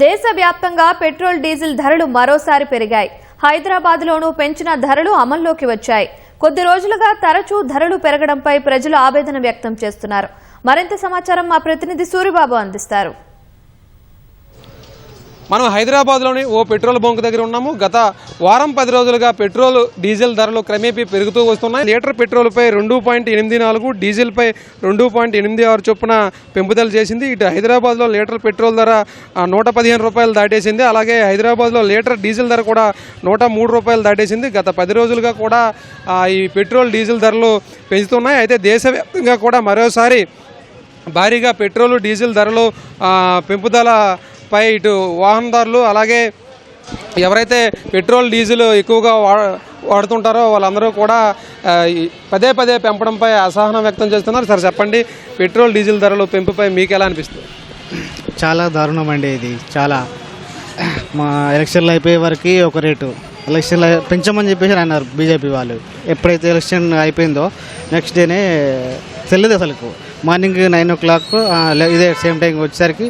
దేశవ్యాప్తంగా petrol diesel ధరలు మరోసారి పెరిగాయి. హైదరాబాద్లోనూ పెంచిన ధరలు అమల్లోకి వచ్చాయి. కొద్ది రోజులుగా తరచూ ధరలు పెరగడంపై ప్రజలు ఆవేదన వ్యక్తం చేస్తున్నారు. మరింత సమాచారం మా ప్రతినిధి సూరిబాబు అందిస్తారు. మనం హైదరాబాద్లోని ఓ పెట్రోల్ బంక్ దగ్గర ఉన్నాము. గత వారం 10 రోజులుగా పెట్రోల్ డీజిల్ ధరలు క్రమేపీ పెరుగుతూ వస్తున్నాయి. లీటర్ పెట్రోల్పై 2.84, డీజిల్పై 2.86 చొప్పున పెంపుదల చేసింది. ఇటు హైదరాబాద్లో లీటర్ పెట్రోల్ ధర 115 రూపాయలు దాటేసింది. అలాగే హైదరాబాద్లో లీటర్ డీజిల్ ధర కూడా 103 రూపాయలు దాటేసింది. గత 10 రోజులుగా కూడా ఈ పెట్రోల్ డీజిల్ ధరలు పెంచుతున్నాయి. అయితే దేశవ్యాప్తంగా కూడా మరోసారి భారీగా పెట్రోల్ డీజిల్ ధరలు పెంపుదల పై ఇటు వాహనదారులు అలాగే ఎవరైతే పెట్రోల్ డీజిల్ ఎక్కువగా వాడుతుంటారో వాళ్ళందరూ కూడా పదే పెంపడంపై అసహనం వ్యక్తం చేస్తున్నారు. సార్ చెప్పండి, పెట్రోల్ డీజిల్ ధరలు పెంపుపై మీకు ఎలా అనిపిస్తుంది? చాలా దారుణం అండి. ఇది చాలా మా ఎలక్షన్లు అయిపోయే వరకు ఒక రేటు, ఎలక్షన్లు పెంచమని చెప్పేసి అన్నారు బీజేపీ వాళ్ళు. ఎప్పుడైతే ఎలక్షన్ అయిపోయిందో నెక్స్ట్ డేనే తెలియదు అసలు. మార్నింగ్ 9 o'clock ఇదే సేమ్ టైం వచ్చేసరికి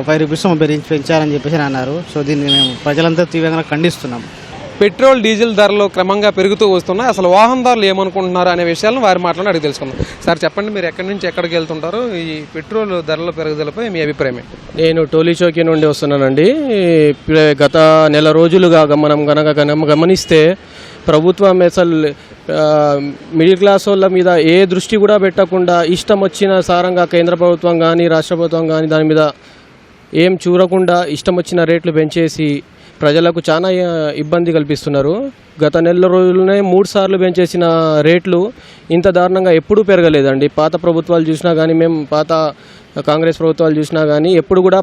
5 రూపీస్ పెంచారని చెప్పేసి అన్నారు. సో దీన్ని మేము ప్రజలంతా తీవ్రంగా ఖండిస్తున్నాం. పెట్రోల్ డీజిల్ ధరలు క్రమంగా పెరుగుతూ వస్తున్నాయి. అసలు వాహనదారులు ఏమనుకుంటున్నారు అనే విషయాలను వారి మాటలను అడిగి తెలుసుకుందాం. సార్ చెప్పండి, మీరు ఎక్కడి నుంచి ఎక్కడికి వెళ్తుంటారు? ఈ పెట్రోల్ ధరల పెరుగుదలపై మీ అభిప్రాయం ఏంటి? నేను టోలీ చౌకీ నుండి వస్తున్నానండి. గత నెల రోజులుగా మనం గమనిస్తే ప్రభుత్వం అసలు మిడిల్ క్లాస్ వాళ్ళ మీద ఏ దృష్టి కూడా పెట్టకుండా ఇష్టం వచ్చిన సారంగా కేంద్ర ప్రభుత్వం కానీ రాష్ట్ర ప్రభుత్వం కానీ దాని మీద ఏం చూడకుండా ఇష్టం వచ్చిన రేట్లు పెంచేసి ప్రజలకు చాలా ఇబ్బంది కల్పిస్తున్నారు. గత నెల రోజులనే 3 సార్లు పెంచేసిన రేట్లు ఇంత దారుణంగా ఎప్పుడూ పెరగలేదండి. పాత ప్రభుత్వాలు చూసినా కానీ, మేము పాత కాంగ్రెస్ ప్రభుత్వాలు చూసినా కానీ ఎప్పుడు కూడా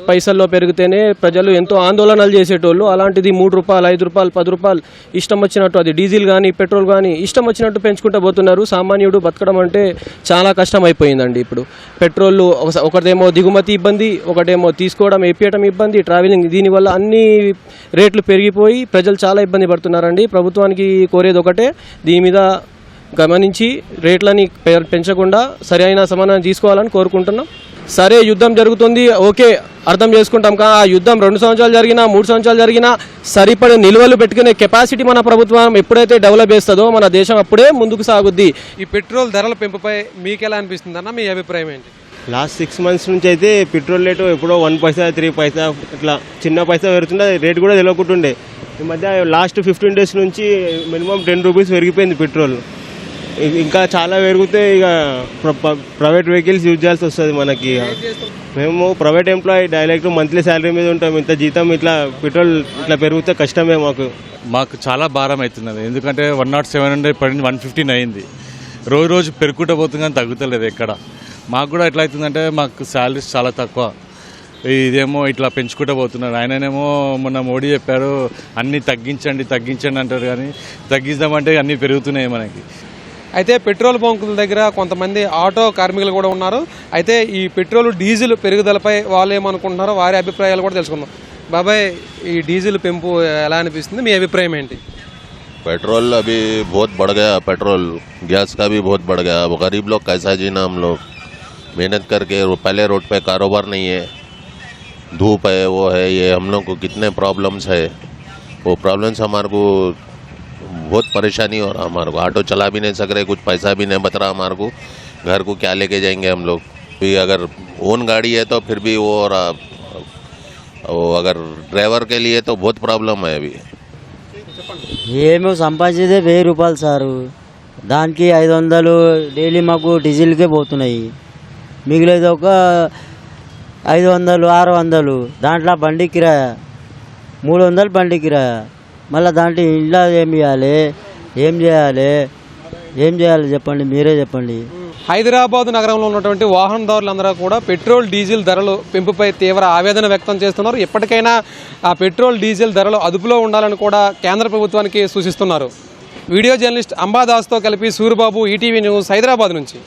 పైసల్లో పెరిగితేనే ప్రజలు ఎంతో ఆందోళనలు చేసేటోళ్ళు. అలాంటిది 3 రూపాయలు, 5 రూపాయలు, 10 రూపాయలు ఇష్టం వచ్చినట్టు, అది డీజిల్ కానీ పెట్రోల్ కానీ ఇష్టం వచ్చినట్టు పెంచుకుంటూ పోతున్నారు. సామాన్యుడు బతకడం అంటే చాలా కష్టం అయిపోయిందండి. ఇప్పుడు పెట్రోల్ ఒకటేమో దిగుమతి ఇబ్బంది, ఒకటేమో తీసుకోవడం ఏపీయటం ఇబ్బంది, ట్రావెలింగ్, దీనివల్ల అన్ని రేట్లు పెరిగిపోయి ప్రజలు చాలా ఇబ్బంది పడుతున్నారండి. ప్రభుత్వానికి కోరేది ఒకటే, దీని మీద గమనించి రేట్లని పెంచకుండా సరైన సమాధానం తీసుకోవాలని కోరుకుంటున్నాం. సరే, యుద్ధం జరుగుతుంది, ఓకే, అర్థం చేసుకుంటాం. కానీ ఆ యుద్ధం 2 సంవత్సరాలు జరిగినా 3 సంవత్సరాలు జరిగినా సరిపడే నిల్వలు పెట్టుకునే కెపాసిటీ మన ప్రభుత్వం ఎప్పుడైతే డెవలప్ చేస్తుందో మన దేశం అప్పుడే ముందుకు సాగుద్ది. ఈ పెట్రోల్ ధరల పెంపుపై మీకు ఎలా అనిపిస్తుంది అన్న, మీ అభిప్రాయం ఏంటి? లాస్ట్ 6 months నుంచి అయితే పెట్రోల్ రేటు ఎప్పుడో 1 పైసా 3 పైసా ఇట్లా చిన్న పైసా పెరుగుతుండే, రేటు కూడా తెలియకుంటుండే. ఈ మధ్య లాస్ట్ 15 days నుంచి మినిమం 10 రూపీస్ పెరిగిపోయింది పెట్రోల్. ఇంకా చాలా పెరిగితే ఇక ప్రైవేట్ వెహికల్స్ యూజ్ చేయాల్సి వస్తుంది మనకి. మేము private employee, direct monthly salary మీద ఉంటాం. ఇంత జీతం ఇట్లా పెట్రోల్ ఇట్లా పెరిగితే కష్టమే మాకు చాలా భారం అవుతున్నది. ఎందుకంటే 107 పడింది, 115 అయింది. రోజు పెరుగుకుంటూ పోతుంది కానీ తగ్గుతలేదు ఎక్కడ. మాకు కూడా ఎట్లా అవుతుందంటే మాకు శాలరీస్ చాలా తక్కువ. ఇదేమో ఇట్లా పెంచుకుంటూ పోతున్నారు. ఆయననేమో మొన్న మోడీ చెప్పారు అన్నీ తగ్గించండి అంటారు, కానీ తగ్గిద్దామంటే అన్నీ పెరుగుతున్నాయి మనకి. అయితే పెట్రోల్ బంకుల దగ్గర కొంతమంది ఆటో కార్మికులు కూడా ఉన్నారు. అయితే ఈ పెట్రోల్ డీజిల్ పెరుగుదలపై వాళ్ళు ఏమనుకుంటున్నారో వారి అభిప్రాయాలు కూడా తెలుసుకుందాం. బాబాయ్, ఈ డీజిల్ పెంపు ఎలా అనిపిస్తుంది, మీ అభిప్రాయం ఏంటి? पेट्रोल अभी बहुत बढ़ गया, पेट्रोल गैस का भी बहुत बढ़ गया. वो गरीब लोग कैसा जीना, हम लोग मेहनत करके, पहले रोड पे कारोबार नहीं है, धूप है, वो है, ये हम लोग को कितने प्रॉब्लम्स है. वो प्रॉब्लम्स हमारे को बहुत परेशानी हो रहा. हमारे को ऑटो चला भी नहीं सक रहे, कुछ पैसा भी नहीं बच रहा हमारे को. घर को क्या लेके जाएंगे हम लोग? भी अगर ओन गाड़ी है तो फिर भी वो अगर ड्राइवर के लिए तो बहुत प्रॉब्लम है अभी. ఏమో సంపాదించేదే 1000 రూపాయలు సారు, దానికి 500 డైలీ మాకు డీజిల్కే పోతున్నాయి. మిగిలేదు ఒక 500, 600, దాంట్లో బండి కిరాయా 300 బండి కిరాయా. మళ్ళీ దాంట్లో ఇంట్లో ఏం చేయాలి చెప్పండి, మీరే చెప్పండి. హైదరాబాద్ నగరంలో ఉన్నటువంటి వాహనదారులందరూ కూడా పెట్రోల్ డీజిల్ ధరలు పెంపుపై తీవ్ర ఆవేదన వ్యక్తం చేస్తున్నారు. ఎప్పటికైనా ఆ పెట్రోల్ డీజిల్ ధరలు అదుపులో ఉండాలని కూడా కేంద్ర ప్రభుత్వానికి సూచిస్తున్నారు. వీడియో జర్నలిస్ట్ అంబాదాస్తో కలిపి సూరిబాబు, ఈటీవీ న్యూస్, హైదరాబాద్ నుంచి.